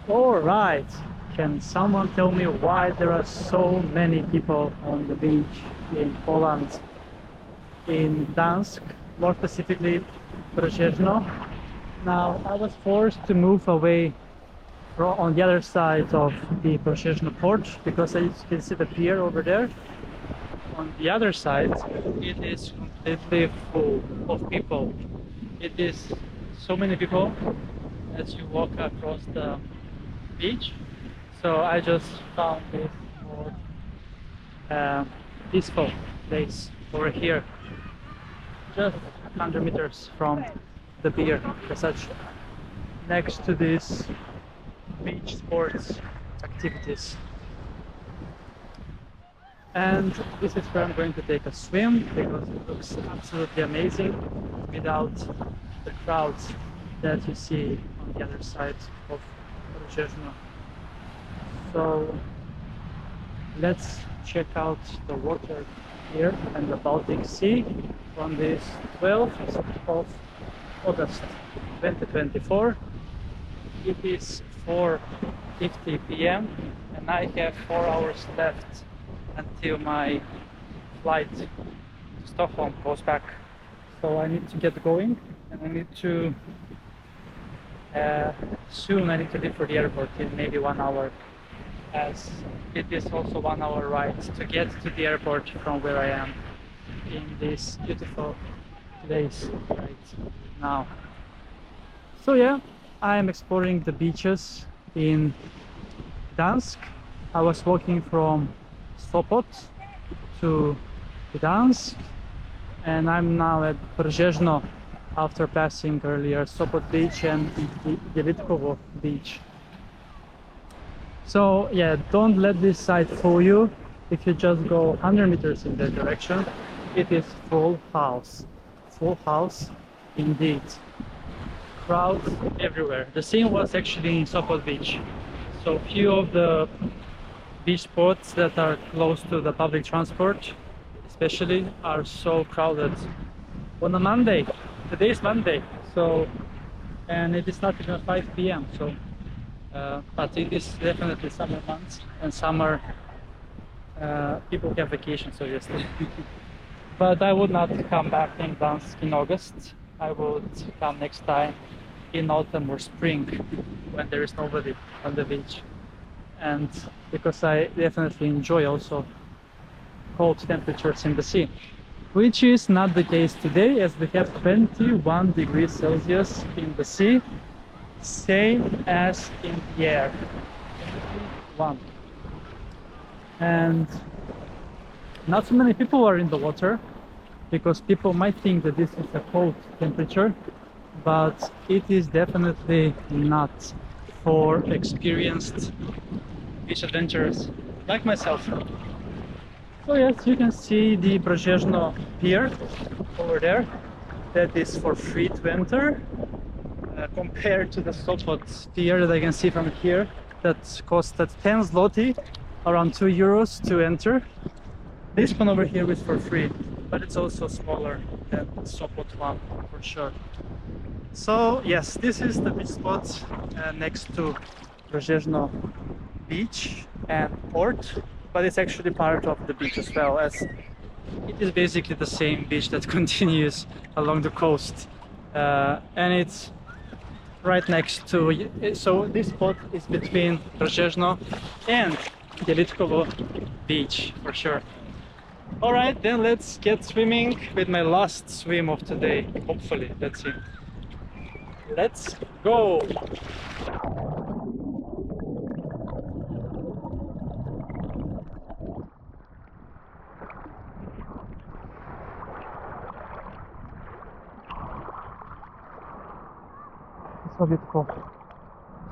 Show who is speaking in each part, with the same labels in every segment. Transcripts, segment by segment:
Speaker 1: All right, can someone tell me why there are so many people on the beach in Poland, in Gdansk, more specifically Brzeźno? Now, I was forced to move away from on the other side of the Brzeźno port because as you can see the pier over there. On the other side, it is completely full of people. It is so many people as you walk across the beach. So I just found this more peaceful place over here, just 100 meters from the pier, as such, next to these beach sports activities. And this is where I'm going to take a swim because it looks absolutely amazing without the crowds that you see on the other side of Brzezno. So let's check out the water here in the Baltic Sea on this 12th of August 2024. It is 4:50 p.m. and I have 4 hours left until my flight to Stockholm goes back. So I need to get going and I need to soon I need to leave for the airport in maybe 1 hour, as it is also 1 hour ride to get to the airport from where I am in this beautiful place right now. So yeah, I am exploring the beaches in Gdansk. I was walking from Sopot to Gdansk and I'm now at Brzezno after passing earlier Sopot beach and Jelitkovo beach. So yeah, don't let this side fool you. If you just go 100 meters in that direction, it is full house indeed. Crowds everywhere. The same was actually in Sopot beach. So few of the beach spots that are close to the public transport especially are so crowded on a Monday. Today is Monday, so, and it is not even 5 p.m. So but it is definitely summer months, and summer people have vacations obviously. But I would not come back in Gdansk in August. I would come next time in autumn or spring when there is nobody on the beach, and because I definitely enjoy also cold temperatures in the sea, which is not the case today, as we have 21 degrees Celsius in the sea, same as in the air, 21. And not so many people are in the water because people might think that this is a cold temperature, but it is definitely not for experienced beach adventurers like myself. So yes, you can see the Brzezno pier over there. That is for free to enter, compared to the Sopot pier that I can see from here, that costed 10 zloty, around 2 euros to enter. This one over here is for free, but it's also smaller than Sopot one for sure. So yes, this is the beach spot next to Brzezno Beach and port, but it's actually part of the beach as well, as it is basically the same beach that continues along the coast, and it's right next to. So this spot is between Brzeźno and Jelitkovo Beach for sure. All right, then let's get swimming with my last swim of today. Hopefully, let's see. Let's go.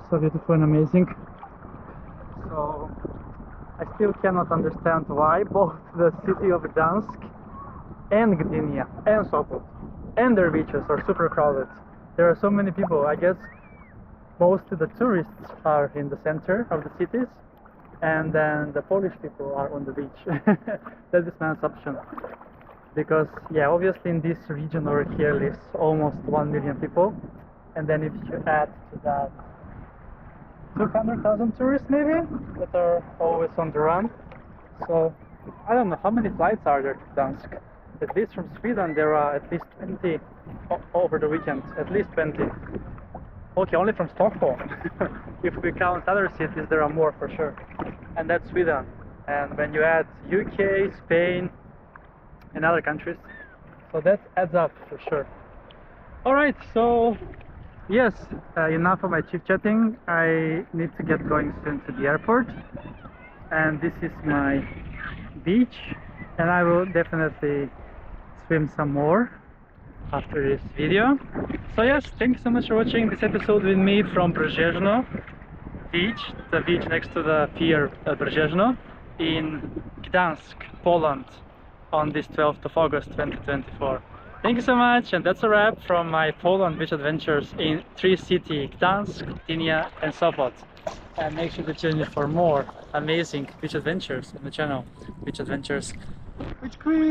Speaker 1: So beautiful and amazing. So I still cannot understand why both the city of Gdansk and Gdynia and Sopot and their beaches are super crowded. There are so many people. I guess most of the tourists are in the center of the cities, and then the Polish people are on the beach. That is my assumption. Because yeah, obviously in this region over here lives almost 1 million people, and then if you add to that 200,000 tourists maybe that are always on the run. So I don't know how many flights are there to Gdansk. At least from Sweden there are at least 20 over the weekend, at least 20. Okay, only from Stockholm. If we count other cities there are more for sure, and that's Sweden. And when you add UK, Spain and other countries, so that adds up for sure. Alright, so yes, enough of my chit-chatting. I need to get going soon to the airport, and this is my beach, and I will definitely swim some more after this video. So yes, thank you so much for watching this episode with me from Brzezno Beach, the beach next to the pier Brzezno in Gdansk, Poland, on this 12th of August 2024. Thank you so much, and that's a wrap from my Poland beach adventures in three cities, Gdansk, Gdynia and Sopot. And make sure to tune in for more amazing beach adventures on the channel, Beach Adventures with Chris.